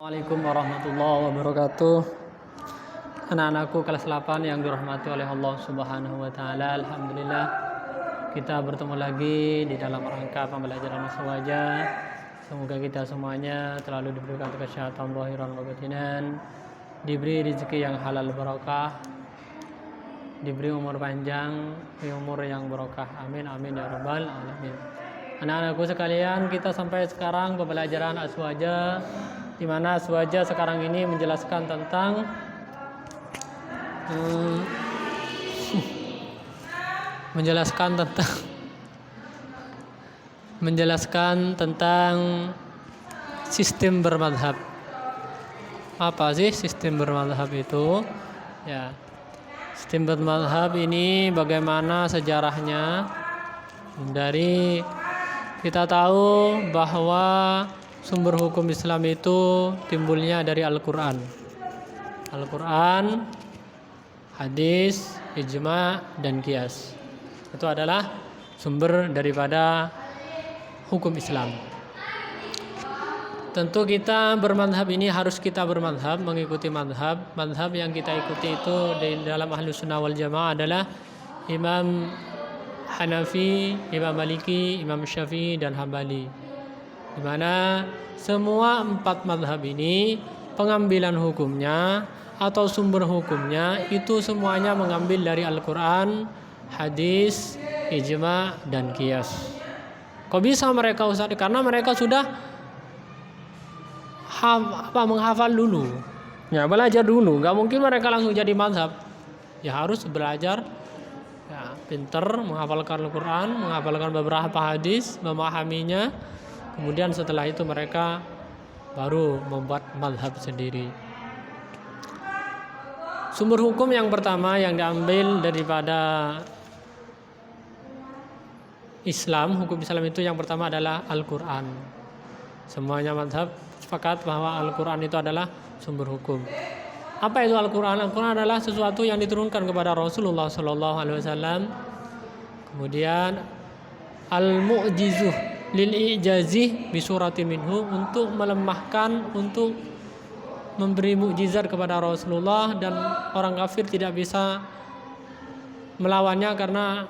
Assalamualaikum warahmatullahi wabarakatuh. Anak-anakku kelas 8 yang dirahmati oleh Allah Subhanahu wa taala. Alhamdulillah kita bertemu lagi di dalam rangka pembelajaran aswaja. Semoga kita semuanya selalu diberikan kesehatan zahiran wa batinan, diberi rezeki yang halal barakah, diberi umur panjang, umur yang barakah. Amin amin ya rabbal alamin. Anak-anakku sekalian, kita sampai sekarang pembelajaran aswaja, di mana aswaja sekarang ini menjelaskan tentang menjelaskan tentang sistem bermadhab. Apa sih sistem bermadhab itu? Ya, sistem bermadhab ini bagaimana sejarahnya? Dari kita tahu bahwa sumber hukum Islam itu timbulnya dari Al-Quran. Al-Quran, hadis, ijma, dan qiyas. Itu adalah sumber daripada hukum Islam. Tentu kita bermadhab ini harus kita bermadhab, mengikuti madhab. Madhab yang kita ikuti itu di dalam Ahlus Sunnah wal Jamaah adalah Imam Hanafi, Imam Maliki, Imam Syafi'i, dan Hambali. Di mana semua 4 madhab ini pengambilan hukumnya atau sumber hukumnya itu semuanya mengambil dari Al-Quran, hadis, ijma, dan qiyas. Kok bisa mereka Ustaz? Karena mereka sudah menghafal dulu. Ya, belajar dulu. Gak mungkin mereka langsung jadi madhab. Ya harus belajar, ya, pinter menghafalkan Al-Quran, menghafalkan beberapa hadis, memahaminya. Kemudian setelah itu mereka baru membuat madhab sendiri. Sumber hukum yang pertama yang diambil daripada Islam, hukum Islam itu yang pertama adalah Al-Quran. Semuanya madhab sepakat bahwa Al-Quran itu adalah sumber hukum. Apa itu Al-Quran? Al-Quran adalah sesuatu yang diturunkan kepada Rasulullah SAW. Kemudian Al-Mu'jizuh lil ijazih bisurati minhu, untuk melemahkan, untuk memberi mukjizat kepada Rasulullah, dan orang kafir tidak bisa melawannya karena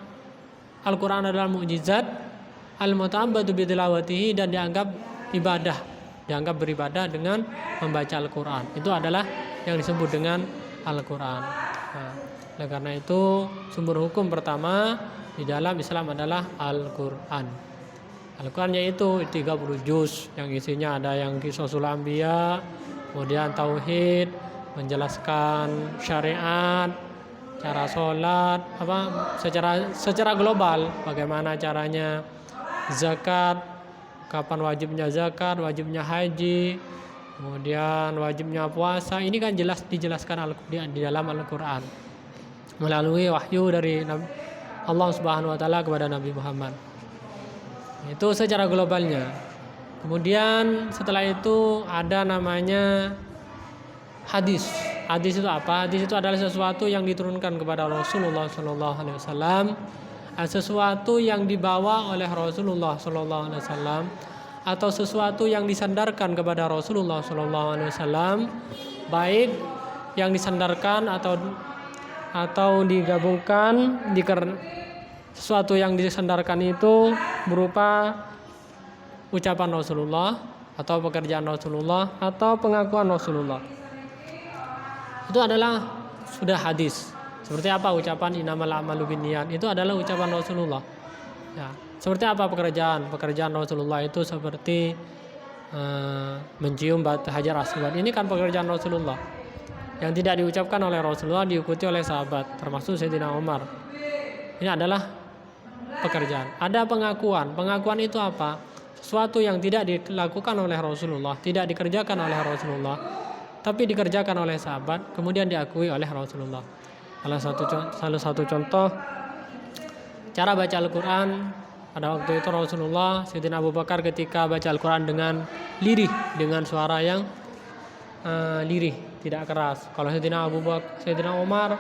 Al-Quran adalah mukjizat. Al-muta'abbadu bitilawatihi, dan dianggap ibadah, dianggap beribadah dengan membaca Al-Quran. Itu adalah yang disebut dengan Al-Quran. Nah, karena itu sumber hukum pertama di dalam Islam adalah Al-Quran. Al-Quran yaitu 30 juz yang isinya ada yang Qisasul Anbiya, kemudian tauhid, menjelaskan syariat, cara sholat, secara global, bagaimana caranya zakat, kapan wajibnya zakat, wajibnya haji, kemudian wajibnya puasa. Ini kan jelas dijelaskan di dalam Al-Quran melalui wahyu dari Allah Subhanahu wa taala kepada Nabi Muhammad. Itu secara globalnya. Kemudian setelah itu ada namanya hadis. Hadis itu apa? Hadis itu adalah sesuatu yang diturunkan kepada Rasulullah SAW, sesuatu yang dibawa oleh Rasulullah SAW, atau sesuatu yang disandarkan kepada Rasulullah SAW, baik yang disandarkan atau digabungkan sesuatu yang disandarkan itu berupa ucapan Rasulullah atau pekerjaan Rasulullah atau pengakuan Rasulullah. Itu adalah sudah hadis. Seperti apa ucapan innamal a'malu binniyat? Itu adalah ucapan Rasulullah. Ya, seperti apa pekerjaan? Pekerjaan Rasulullah itu seperti mencium batu Hajar Aswad. Ini kan pekerjaan Rasulullah. Yang tidak diucapkan oleh Rasulullah diikuti oleh sahabat, termasuk Sayyidina Umar. Ini adalah pekerjaan. Ada pengakuan. Pengakuan itu apa? Sesuatu yang tidak dilakukan oleh Rasulullah, tidak dikerjakan oleh Rasulullah, tapi dikerjakan oleh sahabat, kemudian diakui oleh Rasulullah. Salah satu contoh cara baca Al-Quran. Pada waktu itu Rasulullah, Sayyidina Abu Bakar ketika baca Al-Quran dengan lirih, dengan suara yang lirih, tidak keras. Kalau Sayyidina Umar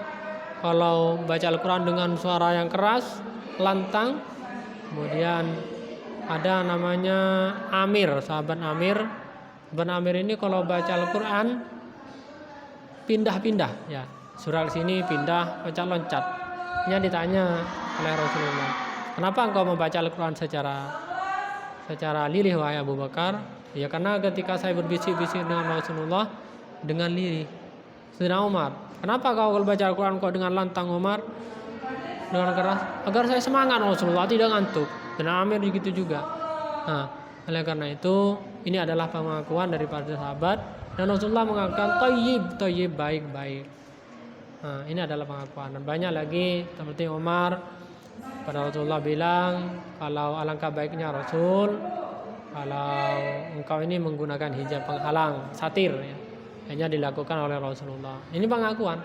kalau baca Al-Quran dengan suara yang keras, lantang. Kemudian ada namanya Amir, sahabat Amir, Ibn Amir ini kalau baca Al-Quran pindah-pindah ya, surah sini pindah, loncat-loncat. Nya ditanya oleh Rasulullah, kenapa engkau membaca Al-Quran secara lirih wahai Abu Bakar? Ya karena ketika saya berbisik-bisik dengan Rasulullah dengan lirih. Sayyidina Umar, kenapa kau kalau baca Al-Quran kok dengan lantang Umar? Dengan keras, agar saya semangat Rasulullah, tidak ngantuk. Dan Amir begitu juga. Nah, oleh karena itu ini adalah pengakuan daripada sahabat, dan Rasulullah mengatakan thayyib, baik. Nah, ini adalah pengakuan. Dan banyak lagi seperti Umar pada Rasulullah bilang, kalau alangkah baiknya Rasul kalau engkau ini menggunakan hijab penghalang, satir ya. Hanya dilakukan oleh Rasulullah. Ini pengakuan.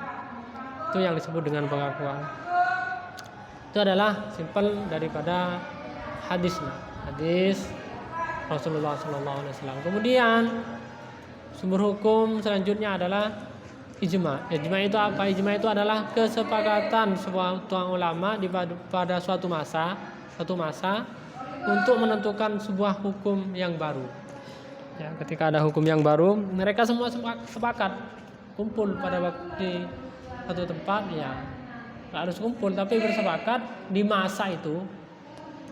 Itu yang disebut dengan pengakuan. Itu adalah simpel daripada hadis Rasulullah SAW. Kemudian sumber hukum selanjutnya adalah ijma. Ijma itu apa? Ijma itu adalah kesepakatan suatu ulama pada suatu masa untuk menentukan sebuah hukum yang baru. Ya, ketika ada hukum yang baru, mereka semua sepakat kumpul pada waktu di satu tempat ya. Nggak harus kumpul, tapi bersepakat di masa itu.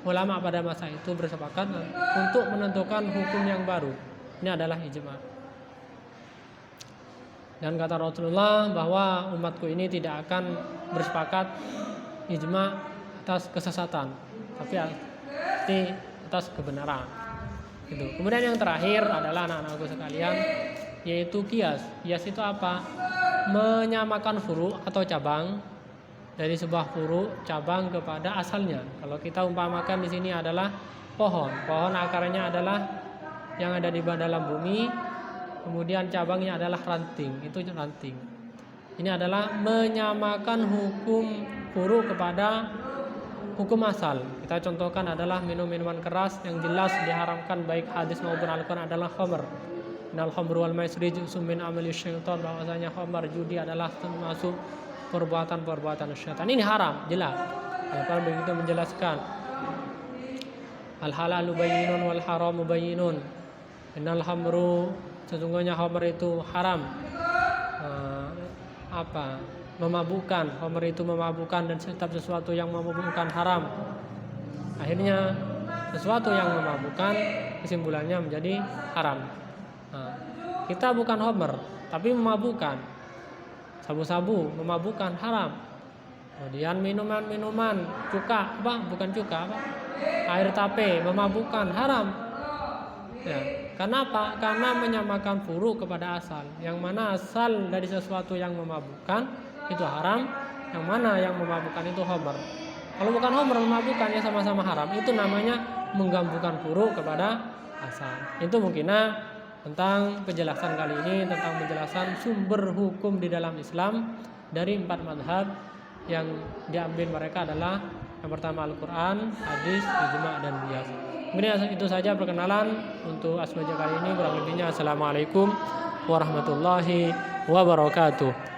Ulama pada masa itu bersepakat untuk menentukan hukum yang baru. Ini adalah ijma. Dan kata Rasulullah bahwa umatku ini tidak akan bersepakat ijma atas kesesatan, tapi atas kebenaran. Gitu. Kemudian yang terakhir adalah anak-anakku sekalian, yaitu qiyas. Qiyas itu apa? Menyamakan furu atau cabang dari sebuah furu cabang kepada asalnya. Kalau kita umpamakan di sini adalah pohon akarnya adalah yang ada di dalam bumi, kemudian cabangnya adalah ranting, itu ranting. Ini adalah menyamakan hukum furu kepada hukum asal. Kita contohkan adalah minum-minuman keras yang jelas diharamkan baik hadis maupun Al-Quran adalah khamr. Innal khamru wal maisir juz'un min amali syaitan, bahwasanya khamr judi adalah termasuk perbuatan syaitan. Ini haram, jelas. Al-Quran begitu menjelaskan. Al-halalu bayyinun wal haramu bayyinun. Innal khamru, sesungguhnya khamr itu haram. Memabukkan. Khamr itu memabukkan, dan setiap sesuatu yang memabukkan haram. Akhirnya sesuatu yang memabukkan kesimpulannya menjadi haram. Kita bukan khamr, tapi memabukkan. Sabu-sabu memabukkan, haram. Kemudian minuman air tape memabukkan, haram. Ya, kenapa? Karena menyamakan furu kepada asal. Yang mana asal dari sesuatu yang memabukkan itu haram, yang mana yang memabukkan itu khamr. Kalau bukan khamr memabukkan ya sama-sama haram. Itu namanya menggabungkan furu kepada asal. Itu mungkinnya tentang penjelasan kali ini, tentang penjelasan sumber hukum di dalam Islam dari 4 mazhab yang diambil mereka adalah yang pertama Al-Quran, hadis, ijma, dan qiyas. Kemudian itu saja perkenalan untuk Asmaja kali ini. Kurang lebihnya assalamualaikum warahmatullahi wabarakatuh.